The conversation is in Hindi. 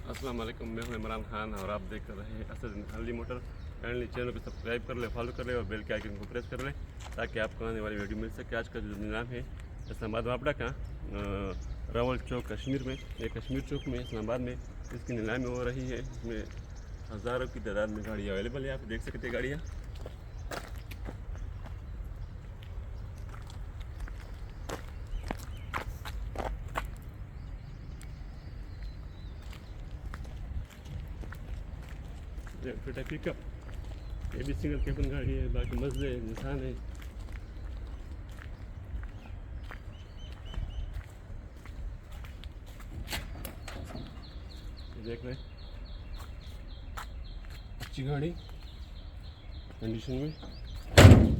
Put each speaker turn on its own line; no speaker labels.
अस्सलाम वालेकुम, मैं हूं इमरान खान और आप देख रहे हैं Asad Ali motor. Kindly channel को सब्सक्राइब कर ले, फॉलो कर ले और बेल के आइकन को प्रेस कर ले ताकि आपको आने वाली वीडियो मिल सके। आज का जो निलाम है इस्लामाबाद वापड़ा का रावल चौक कश्मीर में, ये कश्मीर चौक में इस्लामाबाद में इसकी नीलामी हो रही है। इसमें हज़ारों की तादाद में गाड़ियाँ अवेलेबल है, आप देख सकते हैं गाड़ियाँ। टोयोटा पिकअप, ये भी सिंगल कैबिन गाड़ी है, बाकी मज़े इंसान है। देख रहे अच्छी गाड़ी कंडीशन में।